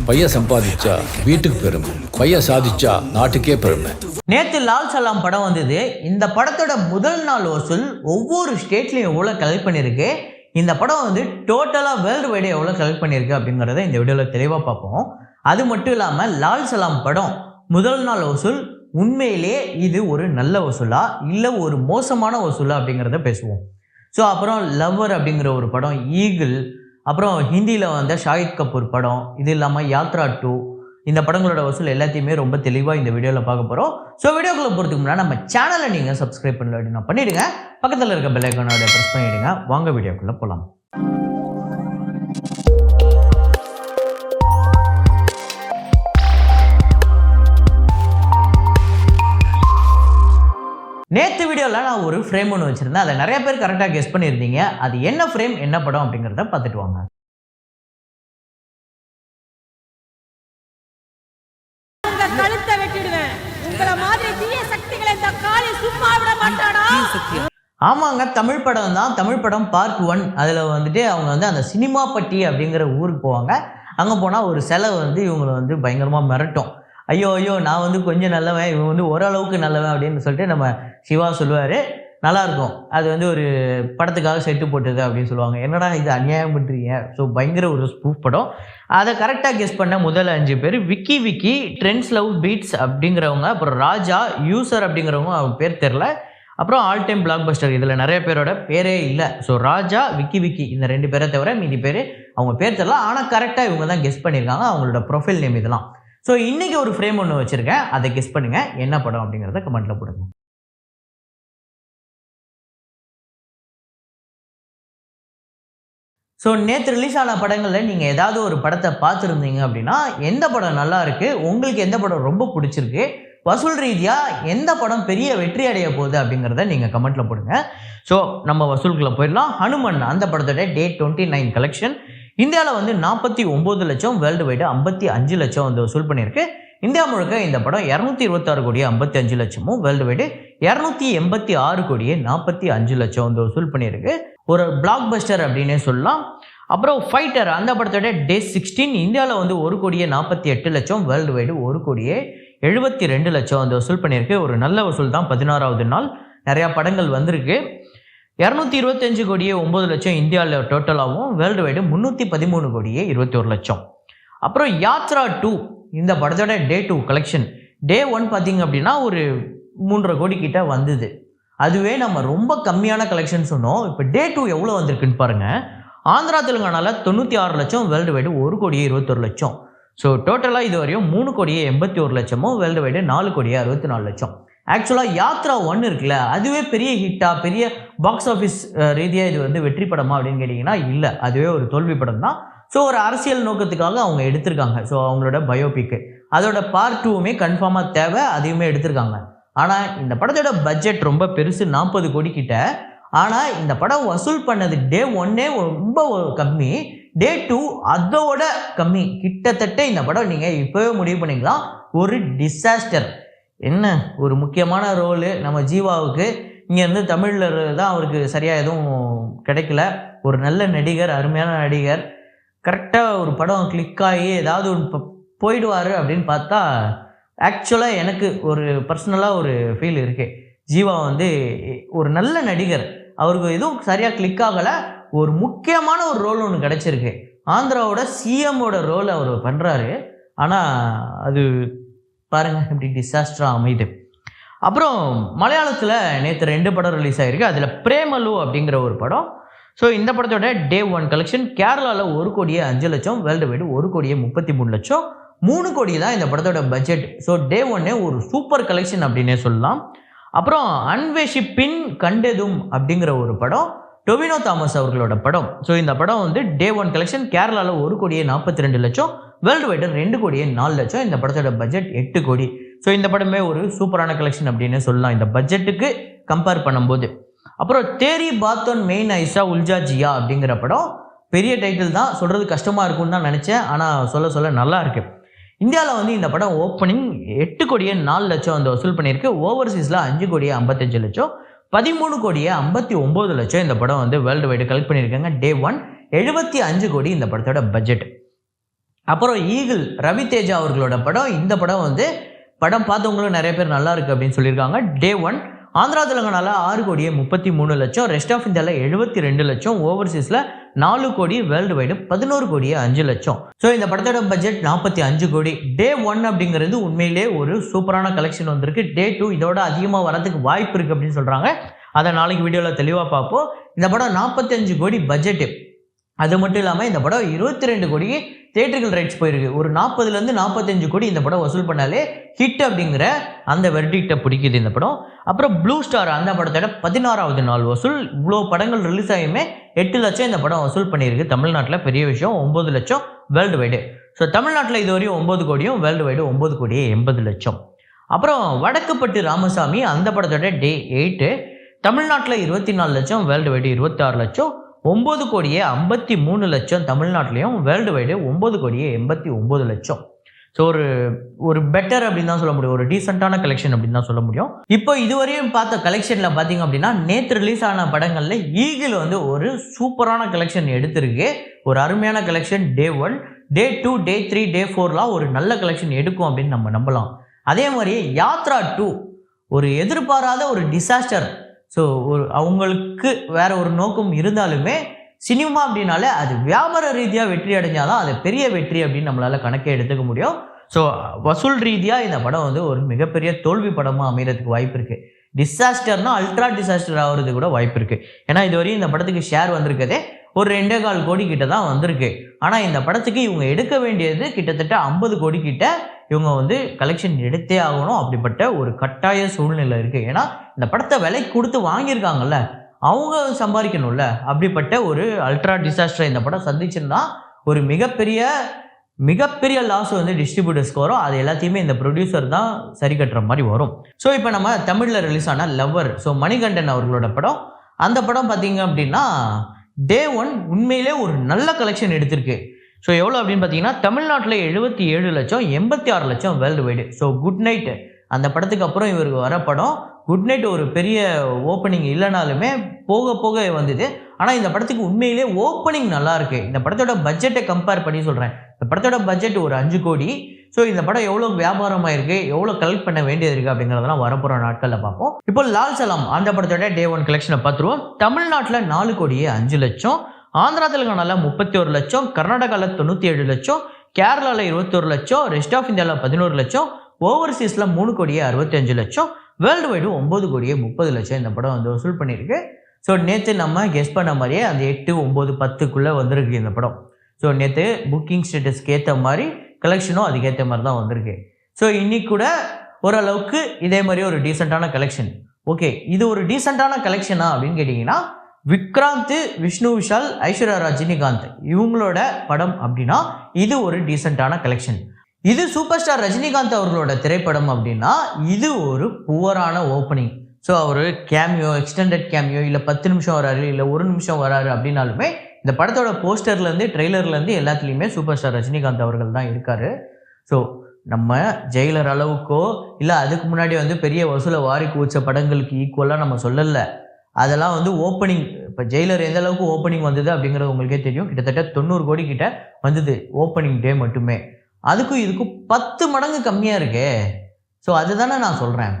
பையன் சம்பாதிச்சா வீட்டுக்கு பெருமை, பையன் சாதிச்சா நாட்டுக்கே பெருமை. நேற்று லால் சலாம் படம் வந்தது. இந்த படத்தோட முதல் நாள் வசூல் ஒவ்வொரு ஸ்டேட்லையும் எவ்வளோ கலெக்ட் பண்ணியிருக்கு, இந்த படம் வந்து டோட்டலாக வேர்ல்டு வைடு எவ்வளோ கலெக்ட் பண்ணியிருக்கு அப்படிங்கிறத இந்த வீடியோவில் தெளிவாக பார்ப்போம். அது மட்டும் இல்லாமல் லால் சலாம் படம் முதல் நாள் வசூல் உண்மையிலே இது ஒரு நல்ல வசூலா இல்லை ஒரு மோசமான வசூலா அப்படிங்கிறத பேசுவோம். ஸோ அப்புறம் லவ்வர் அப்படிங்கிற ஒரு படம், ஈகிள், அப்புறம் ஹிந்தியில் வந்த ஷாஹித் கபூர் படம், இது இல்லாமல் யாத்ரா 2, இந்த படங்களோட வசூல் எல்லாத்தையுமே ரொம்ப தெளிவாக இந்த வீடியோவில் பார்க்க போகிறோம். ஸோ வீடியோக்குள்ளே போகிறதுக்கு முன்னாடி நம்ம சேனலை நீங்கள் சப்ஸ்கிரைப் பண்ணல அப்படின்னா பண்ணிவிடுங்க, பக்கத்தில் இருக்க பெல் ஐகானோட ப்ரெஸ் பண்ணிவிடுங்க. வாங்க வீடியோக்குள்ளே போகலாம். நேற்று வீடியோவில் நான் ஒரு ஃப்ரேம் ஒன்று வச்சுருந்தேன். அதை நிறைய பேர் கரெக்டாக கெஸ் பண்ணியிருந்தீங்க. அது என்ன ஃப்ரேம், என்ன படம் அப்படிங்கிறத பார்த்துட்டு வாங்க. ஆமாங்க, தமிழ் படம் தான். தமிழ் படம் பார்ட் 1. அதில் வந்துட்டு அவங்க வந்து அந்த சினிமாப்பட்டி அப்படிங்கிற ஊருக்கு போவாங்க. அங்கே போனால் ஒரு சிலை வந்து இவங்களை வந்து பயங்கரமாக மிரட்டும். ஐயோ ஐயோ, நான் வந்து கொஞ்சம் நல்லவன், இவன் வந்து ஓரளவுக்கு நல்லவன் அப்படின்னு சொல்லிட்டு நம்ம சிவா சொல்லுவார். நல்லாயிருக்கும். அது வந்து ஒரு படத்துக்காக செட்டு போட்டது அப்படின்னு சொல்லுவாங்க. என்னடா இது அநியாயம் பண்ணுறீங்க. ஸோ பயங்கர ஒரு ஸ்பூஃப் படம். அதை கரெக்டாக கெஸ் பண்ண முதல் 5 பேர் விக்கி, ட்ரெண்ட்ஸ் லவ் பீட்ஸ் அப்படிங்கிறவங்க, அப்புறம் ராஜா, யூசர் அப்படிங்கிறவங்க, அவங்க பேர் தெரில, அப்புறம் ஆல் டைம் பிளாக் பஸ்டர். இதில் நிறைய பேரோட பேரே இல்லை. ஸோ ராஜா, விக்கி இந்த 2 பேரை தவிர மீதி பேர் அவங்க பேர் தெரில. ஆனால் கரெக்டாக இவங்க தான் கெஸ் பண்ணியிருக்காங்க. அவங்களோட ப்ரொஃபைல் நேம் இதெல்லாம். ஸோ இன்றைக்கி ஒரு ஃப்ரேம் ஒன்று வச்சுருக்கேன், அதை கெஸ் பண்ணுங்கள் என்ன படம் அப்படிங்கிறத கமெண்ட்டில் போடுங்க. ஸோ நேற்று ரிலீஸ் ஆன படங்களில் நீங்கள் ஏதாவது ஒரு படத்தை பார்த்துருந்தீங்க அப்படின்னா எந்த படம் நல்லா இருக்குது, உங்களுக்கு எந்த படம் ரொம்ப பிடிச்சிருக்கு, வசூல் ரீதியாக எந்த படம் பெரிய வெற்றி அடைய போகுது அப்படிங்கிறத நீங்கள் கமெண்ட்டில் போடுங்க. ஸோ நம்ம வசூலுக்குள்ளே போயிடலாம். ஹனுமன் அந்த படத்தோட டே 29 கலெக்ஷன் இந்தியாவில் வந்து 49 லட்சம், வேர்ல்டு வைடு 55 லட்சம் வந்து வசூல் பண்ணியிருக்கு. இந்தியா முழுக்க இந்த படம் 226 கோடியே 55 லட்சமும், வேர்ல்டு வைடு 286 கோடியே 45 லட்சம் வந்து வசூல் பண்ணியிருக்கு. ஒரு பிளாக் பஸ்டர் அப்படின்னே சொல்லலாம். அப்புறம் ஃபைட்டர் அந்த படத்தோட டே 16 இந்தியாவில் வந்து 1 கோடியே 48 லட்சம், வேர்ல்டு வைடு 1 கோடியே 72 லட்சம் வந்து வசூல் பண்ணியிருக்கு. ஒரு நல்ல வசூல் தான். 16வது நாள் நிறையா படங்கள் வந்திருக்கு. 225 கோடியே 9 லட்சம் இந்தியாவில் டோட்டலாகவும், வேர்ல்டு வைடு 313 கோடியே 21 லட்சம். அப்புறம் யாத்ரா 2 இந்த படத்தோட டே 2 கலெக்ஷன் டே 1 பார்த்திங்க அப்படின்னா ஒரு 3.5 கோடி கிட்ட வந்தது. அதுவே நம்ம ரொம்ப கம்மியான கலெக்ஷன் சொன்னோம். இப்போ டே 2 எவ்வளோ வந்திருக்குன்னு பாருங்கள். ஆந்திரா தெலுங்கானாவில் 96 லட்சம், வேர்ல்டு வைடு 1 கோடியே 21 லட்சம். ஸோ டோட்டலாக இது வரையும் 3 கோடியே 81 லட்சமும், வேர்ல்டு வைடு 4 கோடியே 64 லட்சம். ஆக்சுவலாக யாத்ரா 1 இருக்குல்ல, அதுவே பெரிய ஹிட்டாக, பெரிய பாக்ஸ் ஆஃபீஸ் ரீதியாக இது வந்து வெற்றி படமா அப்படின்னு கேட்டிங்கன்னா இல்லை, அதுவே ஒரு தோல்வி படம் தான். ஸோ ஒரு அரசியல் நோக்கத்துக்காக அவங்க எடுத்திருக்காங்க. ஸோ அவங்களோட பயோபிக்கு அதோட பார்ட் 2மே கன்ஃபார்மாக தேவை, அதையுமே எடுத்திருக்காங்க. ஆனால் இந்த படத்தோட பட்ஜெட் ரொம்ப பெருசு, 40 கோடி கிட்ட. ஆனால் இந்த படம் வசூல் பண்ணது டே 1 ரொம்ப கம்மி, டே 2 அதோட கம்மி. கிட்டத்தட்ட இந்த படம் நீங்கள் இப்போவே முடிவு பண்ணிக்கலாம் ஒரு டிசாஸ்டர். என்ன ஒரு முக்கியமான ரோலு நம்ம ஜீவாவுக்கு, இங்கேருந்து தமிழில் தான் அவருக்கு சரியாக எதுவும் கிடைக்கல. ஒரு நல்ல நடிகர், அருமையான நடிகர், கரெக்டாக ஒரு படம் கிளிக் ஆகி ஏதாவது ஒன்று போயிடுவார் அப்படின்னு பார்த்தா ஆக்சுவலாக எனக்கு ஒரு பர்சனலாக ஒரு ஃபீல் இருக்குது. ஜீவா வந்து ஒரு நல்ல நடிகர், அவருக்கு எதுவும் சரியாக கிளிக் ஆகலை. ஒரு முக்கியமான ஒரு ரோல் ஒன்று கிடச்சிருக்கு. ஆந்திராவோட சிஎம்மோட ரோல் அவர் பண்ணுறாரு. ஆனால் அது பாருங்கள் இப்படி டிசாஸ்டராக அமையுது. அப்புறம் மலையாளத்தில் நேற்று 2 படம் ரிலீஸ் ஆகிருக்கு. அதில் பிரேமலு அப்படிங்கிற ஒரு படம். ஸோ இந்த படத்தோட டே 1 கலெக்ஷன் கேரளாவில் 1 கோடியே 5 லட்சம், வேர்ல்டு வைடு 1 கோடியே 33 லட்சம், 3 கோடி தான் இந்த படத்தோட பட்ஜெட். ஸோ டே 1 ஒரு சூப்பர் கலெக்ஷன் அப்படின்னே சொல்லலாம். அப்புறம் அன்வேஷிப்பின் கண்டதும் அப்படிங்கிற ஒரு படம், டொவினோ தாமஸ் அவர்களோட படம். ஸோ இந்த படம் வந்து டே 1 கலெக்ஷன் கேரளாவில் 1 கோடியே 42 லட்சம், வேர்ல்டு வைடு 2 கோடியே 4 லட்சம், இந்த படத்தோட பட்ஜெட் 8 கோடி. ஸோ இந்த படமே ஒரு சூப்பரான கலெக்ஷன் அப்படின்னு சொல்லலாம் இந்த பட்ஜெட்டுக்கு கம்பேர் பண்ணும்போது. அப்புறம் தேரி பாத்தோன் மெயின் ஐசா உல்ஜா ஜியா அப்படிங்கிற படம் பெரிய டைட்டில் தான், சொல்கிறது கஷ்டமாக இருக்கும்னு தான் நினச்சேன். ஆனால் சொல்ல நல்லா இருக்கு. இந்தியாவில் வந்து இந்த படம் ஓப்பனிங் 8 கோடியே 4 லட்சம் வந்து வசூல் பண்ணியிருக்கு. ஓவர்சீஸில் 5 கோடியே 55 லட்சம், 13 கோடியே 59 லட்சம் இந்த படம் வந்து வேர்ல்டு வைடு கலெக்ட் பண்ணியிருக்காங்க. டே 1 75 கோடி இந்த படத்தோட பட்ஜெட். அப்புறம் ஈகிள் ரவி தேஜா அவர்களோட படம். இந்த படம் வந்து படம் பார்த்தவங்களும் நிறைய பேர் நல்லா இருக்குது அப்படின்னு சொல்லியிருக்காங்க. டே 1 ஆந்திரா தெலுங்கானாவில் 6,33,00,000, ரெஸ்ட் ஆஃப் இந்தியாவில் 72 லட்சம், ஓவர்சீஸில் 4 கோடி, வேர்ல்டு வைடு 11,05,00,000. ஸோ இந்த படத்தோட பட்ஜெட் 45 கோடி. டே 1 அப்படிங்கிறது உண்மையிலே ஒரு சூப்பரான கலெக்ஷன் வந்திருக்கு. டே 2 இதோட அதிகமாக வரதுக்கு வாய்ப்பு இருக்குது அப்படின்னு சொல்கிறாங்க. அதை நாளைக்கு வீடியோவில் தெளிவாக பார்ப்போம். இந்த படம் 45 கோடி பட்ஜெட்டு. அது மட்டும் இல்லாமல் இந்த படம் 22 கோடிக்கு தியேட்டர்கள் ரைட்ஸ் போயிருக்கு. ஒரு 40லேருந்து 45 கோடி இந்த படம் வசூல் பண்ணாலே ஹிட் அப்படிங்கிற அந்த வெர்டிக்டை பிடிக்குது இந்த படம். அப்புறம் ப்ளூ ஸ்டார் அந்த படத்தோட 16வது நாள் வசூல். இவ்வளோ படங்கள் ரிலீஸ் ஆகியுமே 8 லட்சம் இந்த படம் வசூல் பண்ணியிருக்கு. தமிழ்நாட்டில் பெரிய விஷயம். 9 லட்சம் வேர்ல்டு வைடு. ஸோ தமிழ்நாட்டில் இதுவரையும் 9 கோடியும், வேர்ல்டு வைடு 9 கோடியே 80 லட்சம். அப்புறம் வடக்குப்பட்டு ராமசாமி அந்த படத்தோட டே 8 தமிழ்நாட்டில் 24 லட்சம், வேர்ல்டு வைடு 26 லட்சம், 9 கோடியே 53 லட்சம் தமிழ்நாட்டிலையும், வேர்ல்டு வைடு 9 கோடியே 89 லட்சம். ஸோ ஒரு பெட்டர் அப்படின்னு தான் சொல்ல முடியும். ஒரு டீசெண்டான கலெக்ஷன் அப்படின்னு தான் சொல்ல முடியும். இப்போ இதுவரையும் பார்த்த கலெக்ஷனில் பார்த்தீங்க அப்படின்னா நேற்று ரிலீஸ் ஆன படங்களில் ஈகிள் வந்து ஒரு சூப்பரான கலெக்ஷன் எடுத்திருக்கு. ஒரு அருமையான கலெக்ஷன். டே 1, டே 2, டே 3, டே 4லாம் ஒரு நல்ல கலெக்ஷன் எடுக்கும் அப்படின்னு நம்ம நம்பலாம். அதே மாதிரியே யாத்ரா 2 ஒரு எதிர்பாராத ஒரு டிசாஸ்டர். ஸோ அவங்களுக்கு வேற ஒரு நோக்கம் இருந்தாலுமே சினிமா அப்படின்னாலே அது வியாபார ரீதியாக வெற்றி அடைஞ்சாதான் அது பெரிய வெற்றி அப்படின்னு நம்மளால் கணக்கே எடுத்துக்க முடியும். ஸோ வசூல் ரீதியாக இந்த படம் வந்து ஒரு மிகப்பெரிய தோல்வி படமாக அமைகிறதுக்கு வாய்ப்பு இருக்குது. டிசாஸ்டர்னா அல்ட்ரா டிசாஸ்டர் ஆகிறது கூட வாய்ப்பு இருக்குது. ஏன்னா இதுவரையும் இந்த படத்துக்கு ஷேர் வந்திருக்கதே ஒரு 2.25 கோடி கிட்ட தான் வந்திருக்கு. ஆனால் இந்த படத்துக்கு இவங்க எடுக்க வேண்டியது கிட்டத்தட்ட 50 கோடி கிட்ட இவங்க வந்து கலெக்ஷன் எடுத்தே ஆகணும். அப்படிப்பட்ட ஒரு கட்டாய சூழ்நிலை இருக்குது. ஏன்னா இந்த படத்தை விலை கொடுத்து வாங்கியிருக்காங்கல்ல, அவங்க சம்பாதிக்கணும்ல. அப்படிப்பட்ட ஒரு அல்ட்ரா டிசாஸ்டரை இந்த படம் சந்திச்சுன்னா ஒரு மிகப்பெரிய லாஸ் வந்து டிஸ்ட்ரிபியூட்டர்ஸ்க்கு வரும். அது எல்லாத்தையுமே இந்த ப்ரொடியூசர் தான் சரி கட்டுற மாதிரி வரும். ஸோ இப்போ நம்ம தமிழில் ரிலீஸ் ஆன லவ்வர், ஸோ மணிகண்டன் அவர்களோட படம். அந்த படம் பார்த்தீங்க அப்படின்னா டே 1 உண்மையிலே ஒரு நல்ல கலெக்ஷன் எடுத்திருக்கு. ஸோ எவ்வளோ அப்படின்னு பார்த்தீங்கன்னா தமிழ்நாட்டில் 77 லட்சம், 86 லட்சம் world wide. So good night அந்த படத்துக்கு அப்புறம் இவருக்கு வர படம். குட் நைட் ஒரு பெரிய ஓப்பனிங் இல்லைனாலுமே போக போக வந்தது. ஆனால் இந்த படத்துக்கு உண்மையிலே ஓப்பனிங் நல்லா இருக்குது. இந்த படத்தோட பட்ஜெட்டை கம்பேர் பண்ணி சொல்கிறேன். இந்த படத்தோட பட்ஜெட் ஒரு 5 கோடி. ஸோ இந்த படம் எவ்வளோ வியாபாரமாக இருக்குது, எவ்வளோ கலெக்ட் பண்ண வேண்டியது இருக்குது அப்படிங்கிறதெல்லாம் வரப்போகிற நாட்களில் பார்ப்போம். இப்போ லால் சலாம் அந்த படத்தோட டே 1 கலெக்ஷனை பார்த்துருவோம். தமிழ்நாட்டில் 4 கோடியே 5 லட்சம், ஆந்திரா தெலுங்கானாவில் 31 லட்சம், கர்நாடகாவில் 97 லட்சம், கேரளாவில் 21 லட்சம், ரெஸ்ட் ஆஃப் இந்தியாவில் 11 லட்சம், ஓவர்சீஸில் 3 கோடியே 65 லட்சம், வேர்ல்டு வைடு 9 கோடியே 30 லட்சம் இந்த படம் வந்து வசூல் பண்ணியிருக்கு. ஸோ நேற்று நம்ம கெஸ் பண்ண மாதிரியே அந்த 8, 9, 10க்குள்ளே வந்திருக்கு இந்த படம். ஸோ நேற்று புக்கிங் ஸ்டேட்டஸ்க்கு ஏற்ற மாதிரி கலெக்ஷனும் அதுக்கேற்ற மாதிரி தான் வந்திருக்கு. ஸோ இன்னைக்கு கூட ஓரளவுக்கு இதே மாதிரி ஒரு டீசெண்டான கலெக்ஷன். ஓகே, இது ஒரு டீசெண்டான கலெக்ஷனா அப்படின்னு கேட்டிங்கன்னா விக்ராந்த், விஷ்ணு விஷால், ஐஸ்வர்யா ரஜினிகாந்த் இவங்களோட படம் அப்படின்னா இது ஒரு டீசெண்டான கலெக்ஷன். இது சூப்பர் ஸ்டார் ரஜினிகாந்த் அவர்களோட திரைப்படம் அப்படின்னா இது ஒரு புவரான ஓப்பனிங். ஸோ அவர் கேமியோ, எக்ஸ்டெண்டட் கேமியோ, இல்லை 10 நிமிஷம் வராரு, இல்லை 1 நிமிஷம் வராரு அப்படின்னாலுமே இந்த படத்தோட போஸ்டர்லேருந்து ட்ரெய்லர்லேருந்து எல்லாத்துலேயுமே சூப்பர் ஸ்டார் ரஜினிகாந்த் அவர்கள் தான் இருக்கார். ஸோ நம்ம ஜெயிலர் அளவுக்கோ இல்லை அதுக்கு முன்னாடி வந்து பெரிய வசூலை வாரி குவிச்ச படங்களுக்கு ஈக்குவலாக நம்ம சொல்லலை. அதெல்லாம் வந்து ஓப்பனிங். இப்போ ஜெயிலர் எந்த அளவுக்கு ஓப்பனிங் வந்தது அப்படிங்கிறது உங்களுக்கே தெரியும். கிட்டத்தட்ட 90 கோடி கிட்ட வந்தது ஓப்பனிங் டே மட்டுமே. அதுக்கும் இதுக்கும் 10 மடங்கு கம்மியாக இருக்கே. ஸோ அதுதானே நான் சொல்கிறேன்.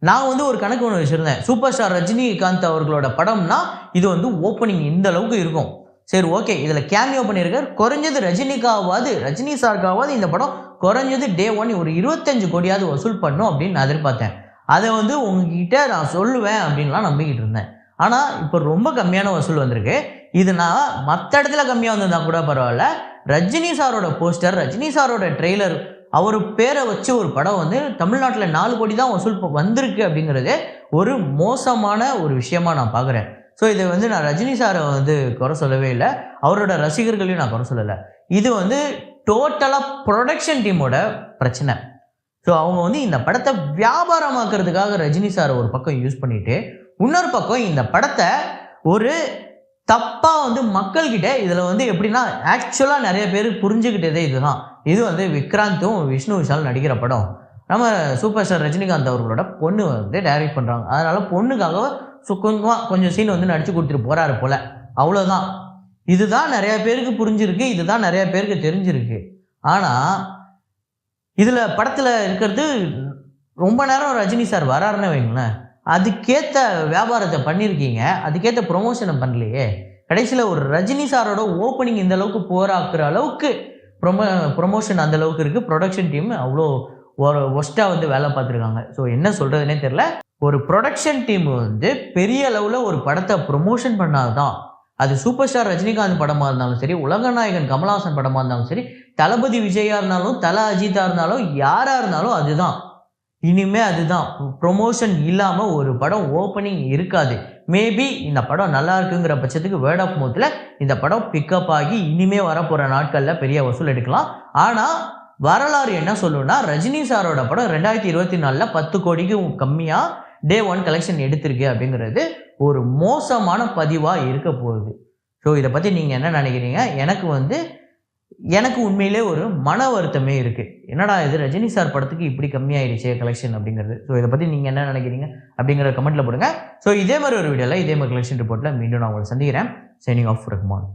நான் வந்து ஒரு கணக்கு ஒன்று வச்சுருந்தேன். சூப்பர் ஸ்டார் ரஜினிகாந்த் அவர்களோட படம்னா இது வந்து ஓப்பனிங் இந்த அளவுக்கு இருக்கும். சரி, ஓகே, இதில் கேமியோ பண்ணியிருக்கார். குறைஞ்சது ரஜினி சாருக்காவது இந்த படம் குறைஞ்சது டே 1 ஒரு 25 கோடியாவது வசூல் பண்ணும் அப்படின்னு நான் எதிர்பார்த்தேன். அதை வந்து உங்ககிட்ட நான் சொல்லுவேன் அப்படின்லாம் நம்பிக்கிட்டு இருந்தேன். ஆனால் இப்போ ரொம்ப கம்மியான வசூல் வந்திருக்கு. இது நான் மற்ற இடத்துல கம்மியாக வந்திருந்தா கூட பரவாயில்ல. ரஜினி சாரோட போஸ்டர், ரஜினி சாரோட ட்ரெய்லர், அவர் பேரை வச்சு ஒரு படம் வந்து தமிழ்நாட்டில் 4 கோடி தான் வசூல் வந்திருக்கு அப்படிங்கிறது ஒரு மோசமான ஒரு விஷயமா நான் பார்க்குறேன். ஸோ இதை வந்து நான் ரஜினி சாரை வந்து குறை சொல்லவே இல்லை, அவரோட ரசிகர்களையும் நான் குறை சொல்லலை. இது வந்து டோட்டலாக ப்ரொடக்ஷன் டீமோட பிரச்சனை. ஸோ அவங்க வந்து இந்த படத்தை வியாபாரமாக்குறதுக்காக ரஜினி சாரை ஒரு பக்கம் யூஸ் பண்ணிட்டு, இன்னொரு பக்கம் இந்த படத்தை ஒரு தப்பாக வந்து மக்கள்கிட்ட இதில் வந்து எப்படின்னா ஆக்சுவலாக நிறைய பேர் புரிஞ்சுக்கிட்டதே இதுதான். இது வந்து விக்ராந்தும் விஷ்ணு விஷால் நடிக்கிற படம். நம்ம சூப்பர் ஸ்டார் ரஜினிகாந்த் அவர்களோட பொண்ணு வந்து டைரக்ட் பண்ணுறாங்க. அதனால் பொண்ணுக்காக கொஞ்சம் சீன் வந்து நடித்து கொடுத்துட்டு போகிறாரு போல், அவ்வளோதான். இதுதான் நிறைய பேருக்கு புரிஞ்சிருக்கு, இதுதான் நிறைய பேருக்கு தெரிஞ்சிருக்கு. ஆனால் இதில் படத்தில் இருக்கிறது ரொம்ப நேரம் ரஜினி சார் வராருன்னு வைங்களேன், அதுக்கேற்ற வியாபாரத்தை பண்ணியிருக்கீங்க, அதுக்கேற்ற ப்ரொமோஷனை பண்ணலையே. கடைசியில் ஒரு ரஜினி சாரோட ஓப்பனிங் இந்த அளவுக்கு போராக்குற அளவுக்கு ப்ரொமோஷன் அந்த அளவுக்கு இருக்குது. ப்ரொடக்ஷன் டீம் அவ்வளோ ஒஸ்ட்டாக வந்து வேலை பார்த்துருக்காங்க. ஸோ என்ன சொல்கிறதுனே தெரில. ஒரு ப்ரொடக்ஷன் டீம் வந்து பெரிய அளவில் ஒரு படத்தை ப்ரொமோஷன் பண்ணாதான், அது சூப்பர் ஸ்டார் ரஜினிகாந்த் படமாக இருந்தாலும் சரி, உலகநாயகன் கமலஹாசன் படமாக இருந்தாலும் சரி, தளபதி விஜயா இருந்தாலும், தல அஜித்தா இருந்தாலும், யாராக இருந்தாலும் அதுதான். இனிமே அதுதான். ப்ரொமோஷன் இல்லாமல் ஒரு படம் ஓப்பனிங் இருக்காது. மேபி இந்த படம் நல்லா இருக்குங்கிற பட்சத்துக்கு வேர்ட் ஆஃப் மவுத்தில் இந்த படம் பிக்கப் ஆகி இனிமே வரப்போகிற நாட்களில் பெரிய வசூல் எடுக்கலாம். ஆனால் வரலாறு என்ன சொல்லுன்னா, ரஜினி சாரோட படம் 2024 10 கோடிக்கு கம்மியாக Day 1 கலெக்ஷன் எடுத்திருக்கு அப்படிங்கிறது ஒரு மோசமான பதிவாக இருக்க போகுது. ஸோ இதை பற்றி நீங்கள் என்ன நினைக்கிறீங்க? எனக்கு உண்மையிலே ஒரு மன வருத்தமே இருக்குது. என்னடா இது ரஜினி சார் படத்துக்கு இப்படி கம்மியாயிடுச்சே கலெக்ஷன் அப்படிங்கிறது. ஸோ இதை பற்றி நீங்கள் என்ன நினைக்கிறீங்க அப்படிங்கிற கமெண்ட்டில் போடுங்க. ஸோ இதே மாதிரி ஒரு வீடியோவில் இதே மாதிரி கலெக்ஷன் ரிப்போர்ட்டில் மீண்டும் நான் உங்களை சந்திக்கிறேன். Signing off Rahman.